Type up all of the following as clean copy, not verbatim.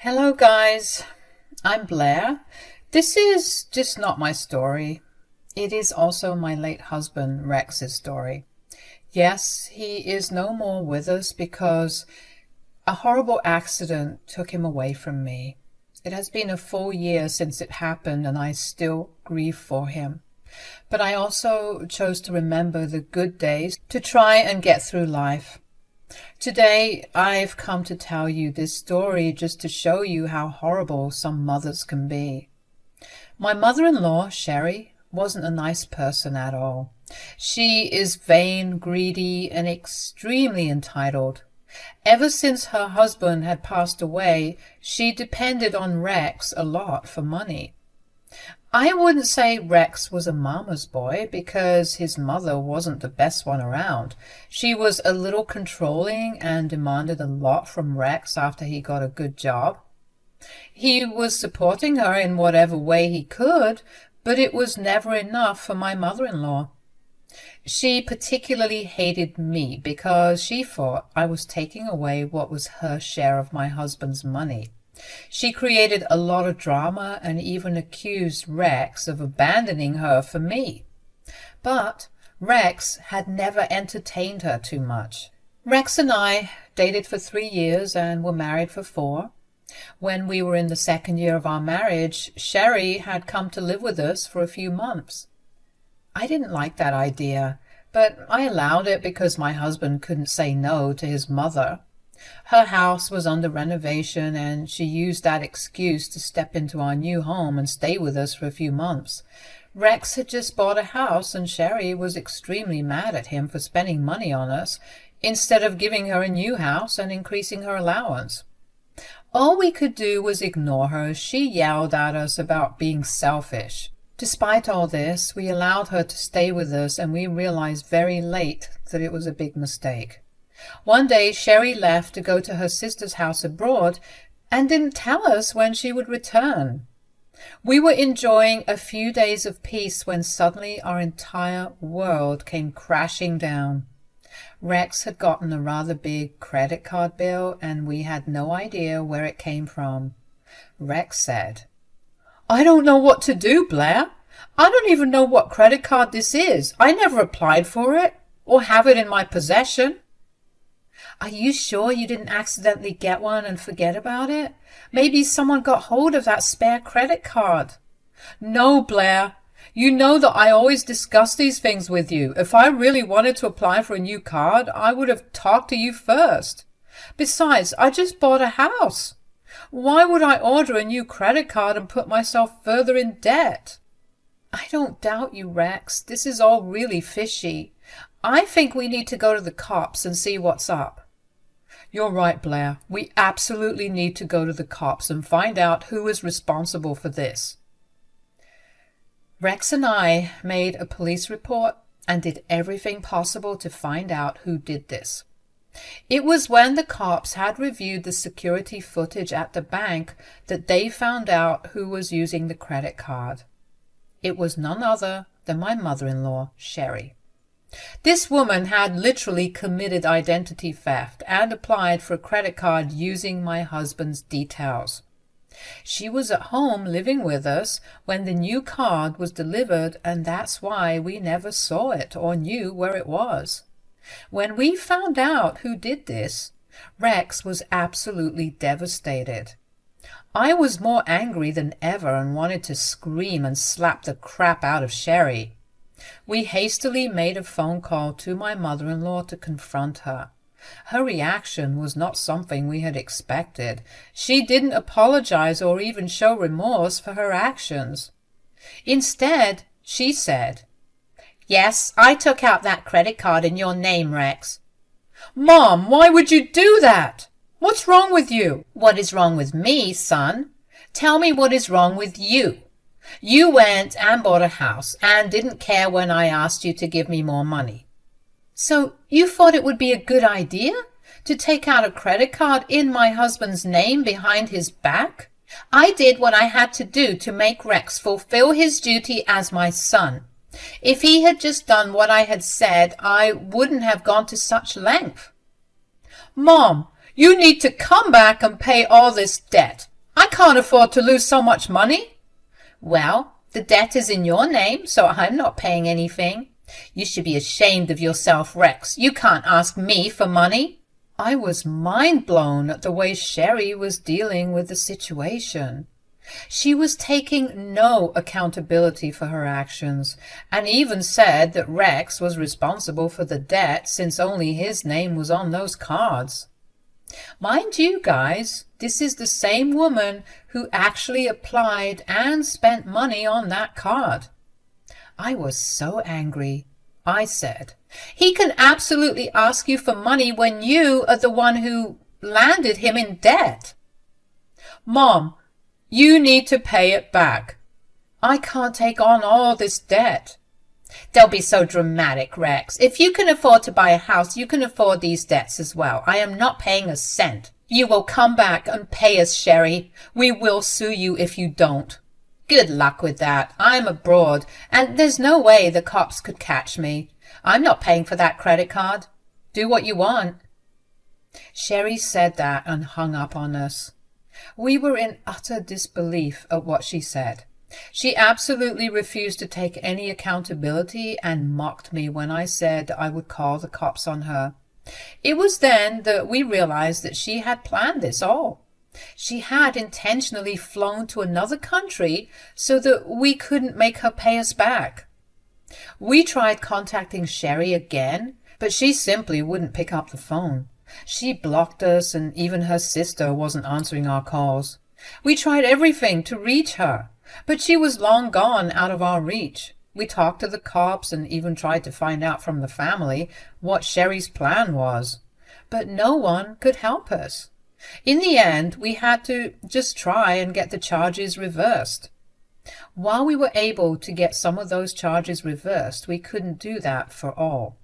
Hello guys, I'm Blair. This is just not my story. It is also my late husband Rex's story. Yes, he is no more with us because a horrible accident took him away from me. It has been a full year since it happened and I still grieve for him. But I also chose to remember the good days to try and get through life. Today, I've come to tell you this story just to show you how horrible some mothers can be. My mother-in-law, Sherry, wasn't a nice person at all. She is vain, greedy, and extremely entitled. Ever since her husband had passed away, she depended on Rex a lot for money. I wouldn't say Rex was a mama's boy because his mother wasn't the best one around. She was a little controlling and demanded a lot from Rex after he got a good job. He was supporting her in whatever way he could, but it was never enough for my mother-in-law. She particularly hated me because she thought I was taking away what was her share of my husband's money. She created a lot of drama and even accused Rex of abandoning her for me. But Rex had never entertained her too much. Rex and I dated for 3 years and were married for 4. When we were in the 2nd year of our marriage, Sherry had come to live with us for a few months. I didn't like that idea, but I allowed it because my husband couldn't say no to his mother. Her house was under renovation, and she used that excuse to step into our new home and stay with us for a few months. Rex had just bought a house, and Sherry was extremely mad at him for spending money on us instead of giving her a new house and increasing her allowance. All we could do was ignore her as she yelled at us about being selfish. Despite all this, we allowed her to stay with us, and we realized very late that it was a big mistake. One day Sherry left to go to her sister's house abroad and didn't tell us when she would return. We were enjoying a few days of peace when suddenly our entire world came crashing down. Rex had gotten a rather big credit card bill and we had no idea where it came from. Rex said, "I don't know what to do, Blair. I don't even know what credit card this is. I never applied for it or have it in my possession." "Are you sure you didn't accidentally get one and forget about it? Maybe someone got hold of that spare credit card." "No, Blair. You know that I always discuss these things with you. If I really wanted to apply for a new card, I would have talked to you first. Besides, I just bought a house. Why would I order a new credit card and put myself further in debt?" "I don't doubt you, Rex. This is all really fishy. I think we need to go to the cops and see what's up." "You're right, Blair. We absolutely need to go to the cops and find out who is responsible for this." Rex and I made a police report and did everything possible to find out who did this. It was when the cops had reviewed the security footage at the bank that they found out who was using the credit card. It was none other than my mother-in-law, Sherry. This woman had literally committed identity theft and applied for a credit card using my husband's details. She was at home living with us when the new card was delivered, and that's why we never saw it or knew where it was. When we found out who did this, Rex was absolutely devastated. I was more angry than ever and wanted to scream and slap the crap out of Sherry. We hastily made a phone call to my mother-in-law to confront her. Her reaction was not something we had expected. She didn't apologize or even show remorse for her actions. Instead, she said, "Yes, I took out that credit card in your name, Rex." "Mom, why would you do that? What's wrong with you?" "What is wrong with me, son? Tell me what is wrong with you. You went and bought a house and didn't care when I asked you to give me more money." "So you thought it would be a good idea to take out a credit card in my husband's name behind his back?" "I did what I had to do to make Rex fulfill his duty as my son. If he had just done what I had said, I wouldn't have gone to such length." "Mom, You need to come back and pay all this debt. I can't afford to lose so much money. Well, the debt is in your name, so I'm not paying anything. You should be ashamed of yourself, Rex. You can't ask me for money. I was mind blown at the way Sherry was dealing with the situation. She was taking no accountability for her actions, and even said that Rex was responsible for the debt since only his name was on those cards. Mind you, guys, this is the same woman who actually applied and spent money on that card. I was so angry. I said, "He can absolutely ask you for money when you are the one who landed him in debt." "Mom, you need to pay it back. I can't take on all this debt." Don't be so dramatic, Rex. If you can afford to buy a house, you can afford these debts as well. I am not paying a cent. You will come back and pay us, Sherry. We will sue you if you don't. Good luck with that. I'm abroad, and there's no way the cops could catch me. I'm not paying for that credit card. Do what you want. Sherry said that and hung up on us. We were in utter disbelief at what she said. She absolutely refused to take any accountability and mocked me when I said I would call the cops on her. It was then that we realized that she had planned this all. She had intentionally flown to another country so that we couldn't make her pay us back. We tried contacting Sherry again, but she simply wouldn't pick up the phone. She blocked us, and even her sister wasn't answering our calls. We tried everything to reach her, but she was long gone out of our reach. We talked to the cops and even tried to find out from the family what Sherry's plan was, but no one could help us. In the end, we had to just try and get the charges reversed. While we were able to get some of those charges reversed, we couldn't do that for all.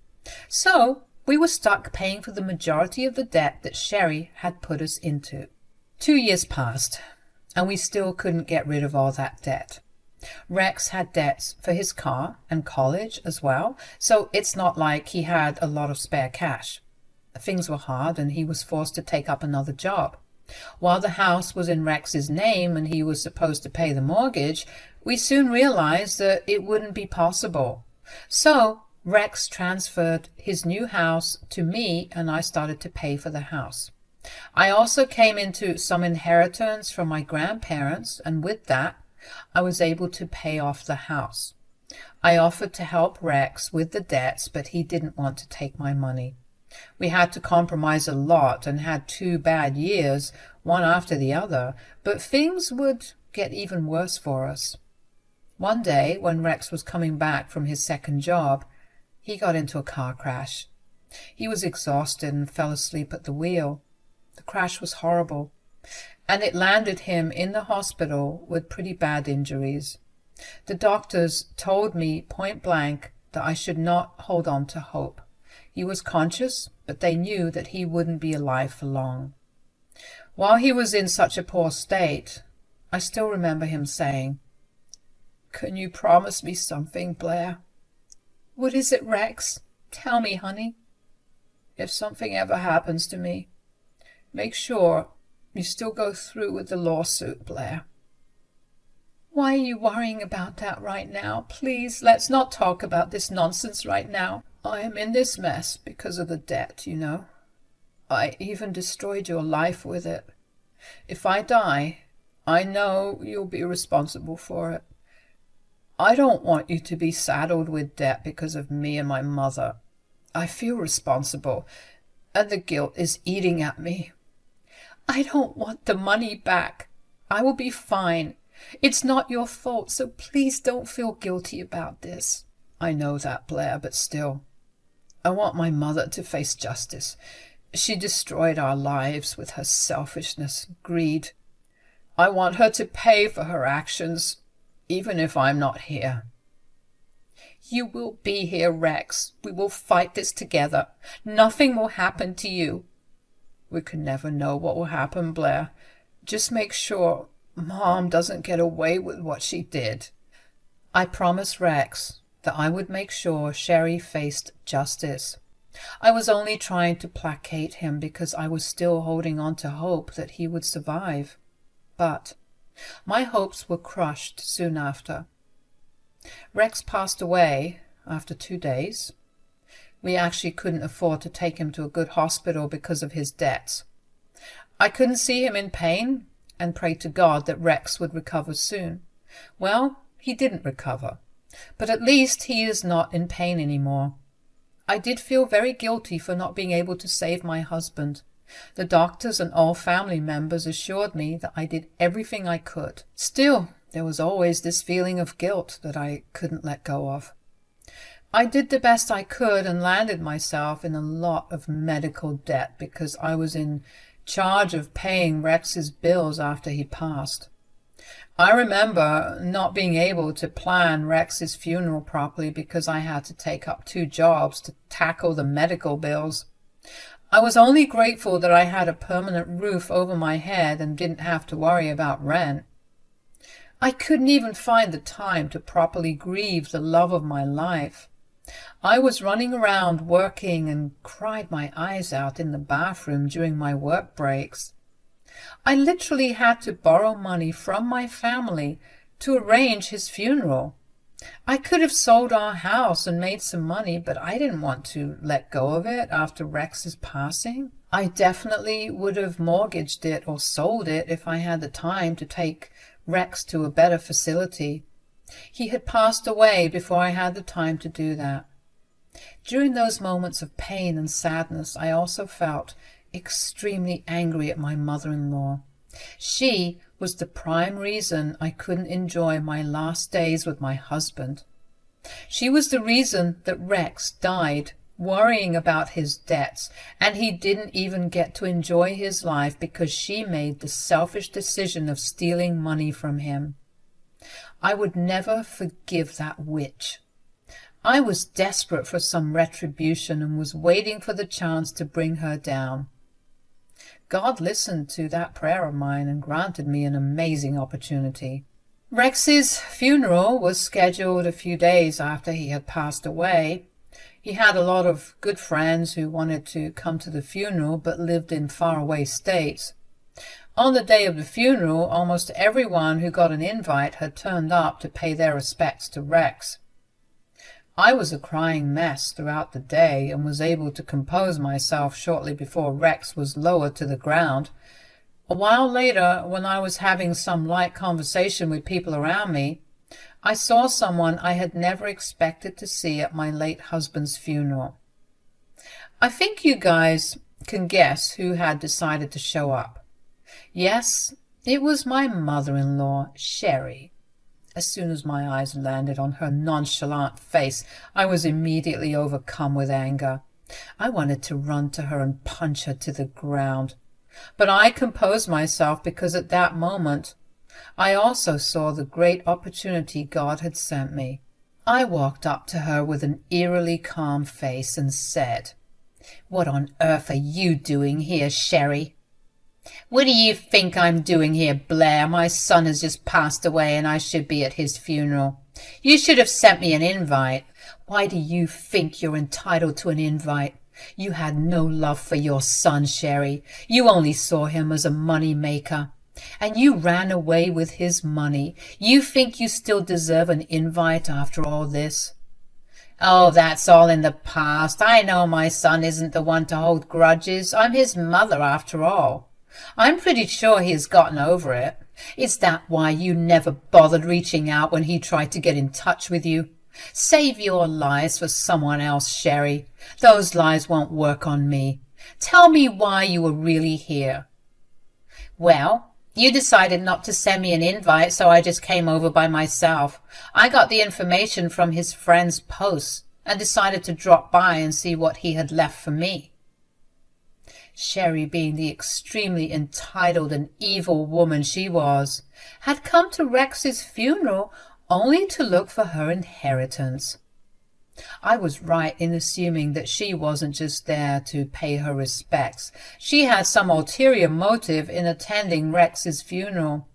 So we were stuck paying for the majority of the debt that Sherry had put us into. 2 years passed, and we still couldn't get rid of all that debt. Rex had debts for his car and college as well, so it's not like he had a lot of spare cash. Things were hard, and he was forced to take up another job. While the house was in Rex's name and he was supposed to pay the mortgage, we soon realized that it wouldn't be possible. So Rex transferred his new house to me, and I started to pay for the house. I also came into some inheritance from my grandparents, and with that, I was able to pay off the house. I offered to help Rex with the debts, but he didn't want to take my money. We had to compromise a lot and had 2 bad years, one after the other, but things would get even worse for us. One day, when Rex was coming back from his second job, he got into a car crash. He was exhausted and fell asleep at the wheel. The crash was horrible, and it landed him in the hospital with pretty bad injuries. The doctors told me point blank that I should not hold on to hope. He was conscious, but they knew that he wouldn't be alive for long. While he was in such a poor state, I still remember him saying, "Can you promise me something, Blair?" "What is it, Rex? Tell me, honey." "If something ever happens to me, make sure you still go through with the lawsuit, Blair." "Why are you worrying about that right now? Please, let's not talk about this nonsense right now. I am in this mess because of the debt, you know. I even destroyed your life with it. If I die, I know you'll be responsible for it. I don't want you to be saddled with debt because of me and my mother. I feel responsible, and the guilt is eating at me. I don't want the money back. I will be fine. It's not your fault, so please don't feel guilty about this." "I know that, Blair, but still, I want my mother to face justice. She destroyed our lives with her selfishness and greed. I want her to pay for her actions, even if I'm not here." "You will be here, Rex. We will fight this together. Nothing will happen to you." "We can never know what will happen, Blair. Just make sure Mom doesn't get away with what she did." I promised Rex that I would make sure Sherry faced justice. I was only trying to placate him because I was still holding on to hope that he would survive. But my hopes were crushed soon after. Rex passed away after 2 days. We actually couldn't afford to take him to a good hospital because of his debts. I couldn't see him in pain and prayed to God that Rex would recover soon. Well, he didn't recover, but at least he is not in pain anymore. I did feel very guilty for not being able to save my husband. The doctors and all family members assured me that I did everything I could. Still, there was always this feeling of guilt that I couldn't let go of. I did the best I could and landed myself in a lot of medical debt because I was in charge of paying Rex's bills after he passed. I remember not being able to plan Rex's funeral properly because I had to take up 2 jobs to tackle the medical bills. I was only grateful that I had a permanent roof over my head and didn't have to worry about rent. I couldn't even find the time to properly grieve the love of my life. I was running around working and cried my eyes out in the bathroom during my work breaks. I literally had to borrow money from my family to arrange his funeral. I could have sold our house and made some money, but I didn't want to let go of it after Rex's passing. I definitely would have mortgaged it or sold it if I had the time to take Rex to a better facility. He had passed away before I had the time to do that. During those moments of pain and sadness, I also felt extremely angry at my mother-in-law. She was the prime reason I couldn't enjoy my last days with my husband. She was the reason that Rex died worrying about his debts, and he didn't even get to enjoy his life because she made the selfish decision of stealing money from him. I would never forgive that witch. I was desperate for some retribution and was waiting for the chance to bring her down. God listened to that prayer of mine and granted me an amazing opportunity. Rex's funeral was scheduled a few days after he had passed away. He had a lot of good friends who wanted to come to the funeral but lived in faraway states. On the day of the funeral, almost everyone who got an invite had turned up to pay their respects to Rex. I was a crying mess throughout the day and was able to compose myself shortly before Rex was lowered to the ground. A while later, when I was having some light conversation with people around me, I saw someone I had never expected to see at my late husband's funeral. I think you guys can guess who had decided to show up. Yes, it was my mother-in-law, Sherry. As soon as my eyes landed on her nonchalant face, I was immediately overcome with anger. I wanted to run to her and punch her to the ground. But I composed myself because at that moment I also saw the great opportunity God had sent me. I walked up to her with an eerily calm face and said, "What on earth are you doing here, Sherry?" "What do you think I'm doing here, Blair? My son has just passed away and I should be at his funeral. You should have sent me an invite." "Why do you think you're entitled to an invite? You had no love for your son, Sherry. You only saw him as a money maker. And you ran away with his money. You think you still deserve an invite after all this?" "Oh, that's all in the past. I know my son isn't the one to hold grudges. I'm his mother after all. I'm pretty sure he has gotten over it. Is that why you never bothered reaching out when he tried to get in touch with you? Save your lies for someone else, Sherry. Those lies won't work on me. Tell me why you were really here." "Well, you decided not to send me an invite, so I just came over by myself. I got the information from his friend's posts and decided to drop by and see what he had left for me." Sherry, being the extremely entitled and evil woman she was, had come to Rex's funeral only to look for her inheritance. I was right in assuming that she wasn't just there to pay her respects. She had some ulterior motive in attending Rex's funeral.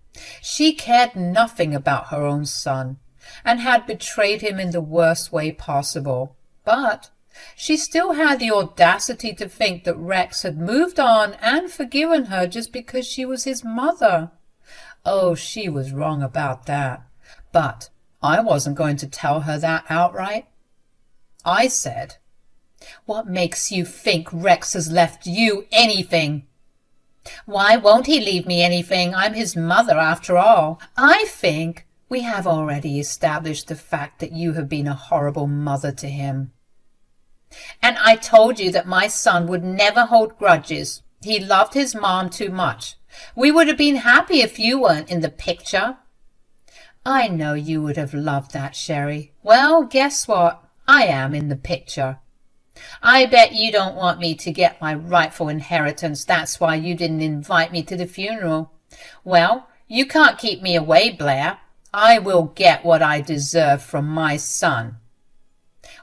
She cared nothing about her own son and had betrayed him in the worst way possible. But She still had the audacity to think that Rex had moved on and forgiven her just because she was his mother. Oh, she was wrong about that. But I wasn't going to tell her that outright. I said, "What makes you think Rex has left you anything?" "Why won't he leave me anything? I'm his mother, after all." "I think we have already established the fact that you have been a horrible mother to him." "And I told you that my son would never hold grudges. He loved his mom too much. We would have been happy if you weren't in the picture." "I know you would have loved that, Sherry. Well, guess what? I am in the picture." "I bet you don't want me to get my rightful inheritance. That's why you didn't invite me to the funeral." "Well, you can't keep me away, Blair. I will get what I deserve from my son."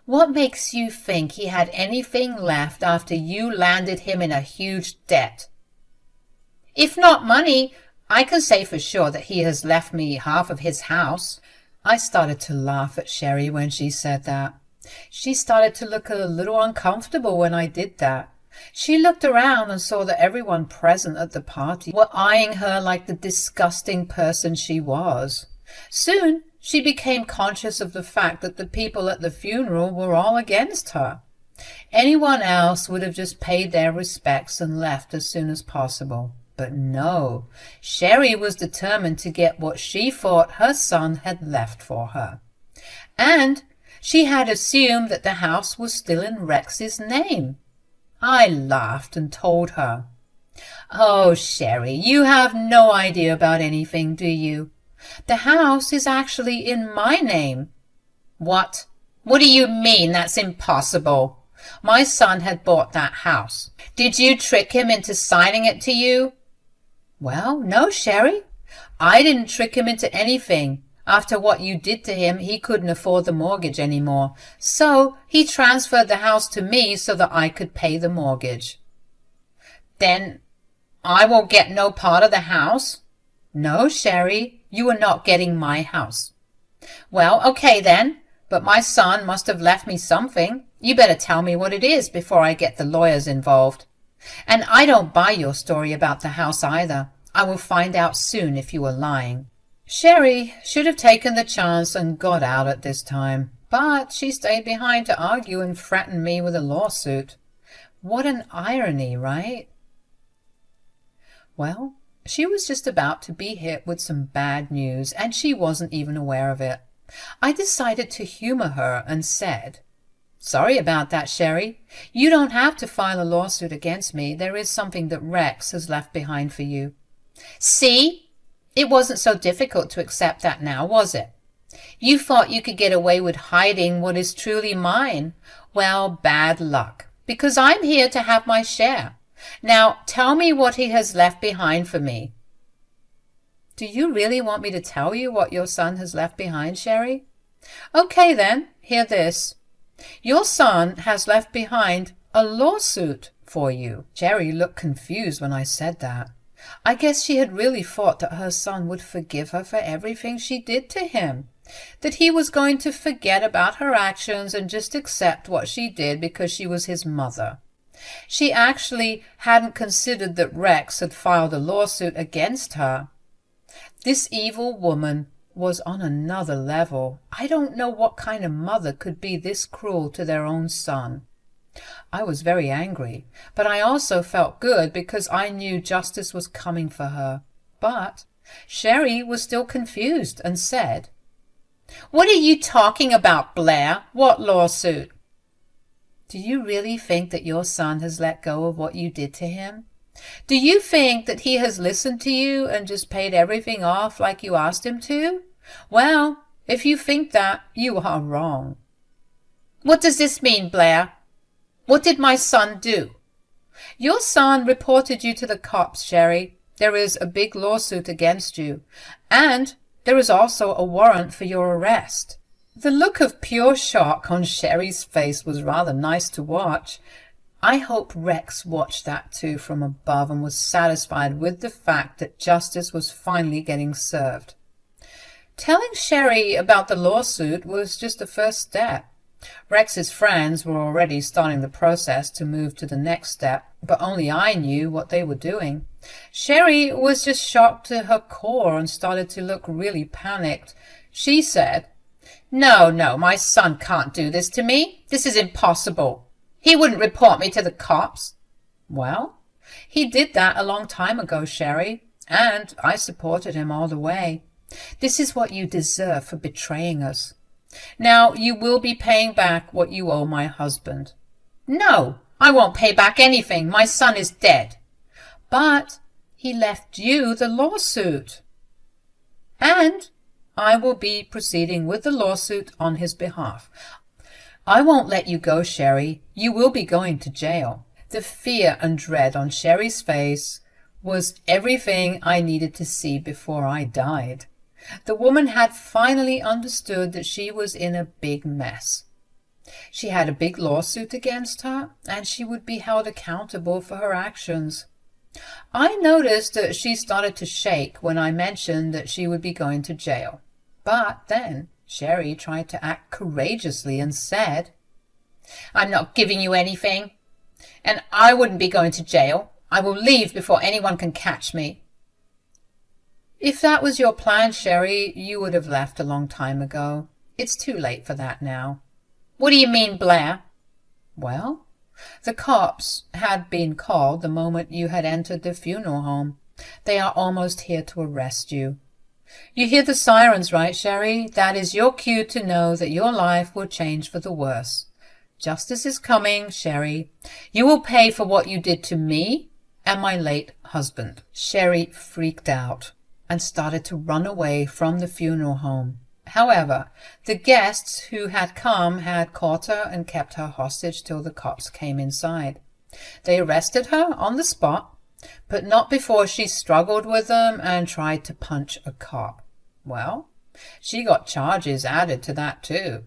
"What makes you think he had anything left after you landed him in a huge debt?" "If not money, I can say for sure that he has left me half of his house." I started to laugh at Sherry when she said that. She started to look a little uncomfortable when I did that. She looked around and saw that everyone present at the party were eyeing her like the disgusting person she was. Soon she became conscious of the fact that the people at the funeral were all against her. Anyone else would have just paid their respects and left as soon as possible. But no, Sherry was determined to get what she thought her son had left for her. And she had assumed that the house was still in Rex's name. I laughed and told her, "Oh, Sherry, you have no idea about anything, do you? The house is actually in my name." "What? What do you mean? That's impossible. My son had bought that house. Did you trick him into signing it to you?" "Well, no, Sherry. I didn't trick him into anything. After what you did to him, he couldn't afford the mortgage anymore. So he transferred the house to me so that I could pay the mortgage." "Then I will get no part of the house?" "No, Sherry, you are not getting my house." "Well, okay then, but my son must have left me something. You better tell me what it is before I get the lawyers involved. And I don't buy your story about the house either. I will find out soon if you are lying." Sherry should have taken the chance and got out at this time, but she stayed behind to argue and threaten me with a lawsuit. What an irony, right? Well, she was just about to be hit with some bad news, and she wasn't even aware of it. I decided to humor her and said, "Sorry about that, Sherry. You don't have to file a lawsuit against me. There is something that Rex has left behind for you." "See? It wasn't so difficult to accept that now, was it? You thought you could get away with hiding what is truly mine. Well, bad luck, because I'm here to have my share. Now tell me what he has left behind for me." "Do you really want me to tell you what your son has left behind, Sherry? Okay then, hear this. Your son has left behind a lawsuit for you." Sherry looked confused when I said that. I guess she had really thought that her son would forgive her for everything she did to him, that he was going to forget about her actions and just accept what she did because she was his mother. She actually hadn't considered that Rex had filed a lawsuit against her. This evil woman was on another level. I don't know what kind of mother could be this cruel to their own son. I was very angry, but I also felt good because I knew justice was coming for her. But Sherry was still confused and said, "What are you talking about, Blair? What lawsuit?" "Do you really think that your son has let go of what you did to him? Do you think that he has listened to you and just paid everything off like you asked him to? Well, if you think that, you are wrong." "What does this mean, Blair? What did my son do?" "Your son reported you to the cops, Sherry. There is a big lawsuit against you, and there is also a warrant for your arrest." The look of pure shock on Sherry's face was rather nice to watch. I hope Rex watched that too from above and was satisfied with the fact that justice was finally getting served. Telling Sherry about the lawsuit was just the first step. Rex's friends were already starting the process to move to the next step, but only I knew what they were doing. Sherry was just shocked to her core and started to look really panicked. She said, "No, no, my son can't do this to me. This is impossible. He wouldn't report me to the cops." "Well, he did that a long time ago, Sherry, and I supported him all the way. This is what you deserve for betraying us. Now you will be paying back what you owe my husband." "No, I won't pay back anything. My son is dead." "But he left you the lawsuit." "And I will be proceeding with the lawsuit on his behalf. I won't let you go, Sherry. You will be going to jail." The fear and dread on Sherry's face was everything I needed to see before I died. The woman had finally understood that she was in a big mess. She had a big lawsuit against her, and she would be held accountable for her actions. I noticed that she started to shake when I mentioned that she would be going to jail. But then Sherry tried to act courageously and said, "I'm not giving you anything, and I wouldn't be going to jail. I will leave before anyone can catch me." "If that was your plan, Sherry, you would have left a long time ago. It's too late for that now." "What do you mean, Blair?" "Well, the cops had been called the moment you had entered the funeral home. They are almost here to arrest you. You hear the sirens, right, Sherry? That is your cue to know that your life will change for the worse. Justice is coming, Sherry. You will pay for what you did to me and my late husband." Sherry freaked out and started to run away from the funeral home. However, the guests who had come had caught her and kept her hostage till the cops came inside. They arrested her on the spot, but not before she struggled with them and tried to punch a cop. Well, she got charges added to that too.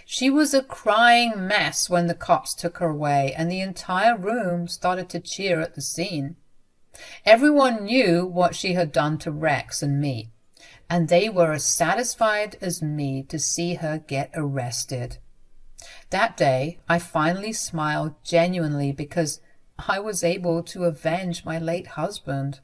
She was a crying mess when the cops took her away, and the entire room started to cheer at the scene. Everyone knew what she had done to Rex and me, and they were as satisfied as me to see her get arrested. That day I finally smiled genuinely because I was able to avenge my late husband.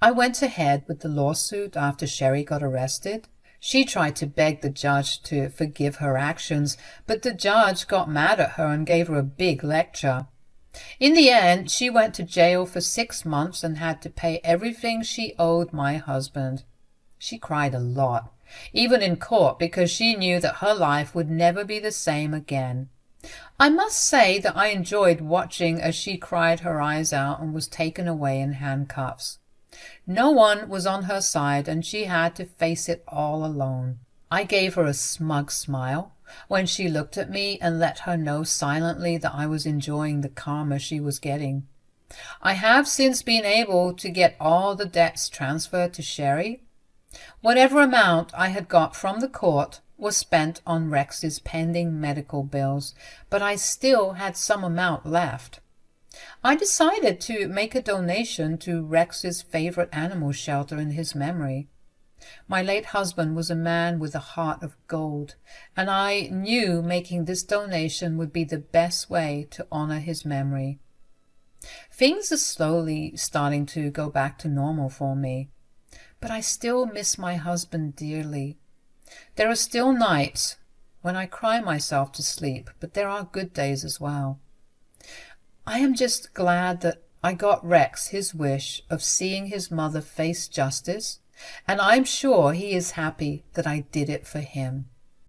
I went ahead with the lawsuit after Sherry got arrested. She tried to beg the judge to forgive her actions, but the judge got mad at her and gave her a big lecture. In the end, she went to jail for 6 months and had to pay everything she owed my husband. She cried a lot, even in court, because she knew that her life would never be the same again. I must say that I enjoyed watching as she cried her eyes out and was taken away in handcuffs. No one was on her side, and she had to face it all alone. I gave her a smug smile when she looked at me and let her know silently that I was enjoying the karma she was getting. I have since been able to get all the debts transferred to Sherry. Whatever amount I had got from the court was spent on Rex's pending medical bills, but I still had some amount left. I decided to make a donation to Rex's favorite animal shelter in his memory. My late husband was a man with a heart of gold, and I knew making this donation would be the best way to honor his memory. Things are slowly starting to go back to normal for me, but I still miss my husband dearly. There are still nights when I cry myself to sleep, but there are good days as well. I am just glad that I got Rex his wish of seeing his mother face justice, and I'm sure he is happy that I did it for him.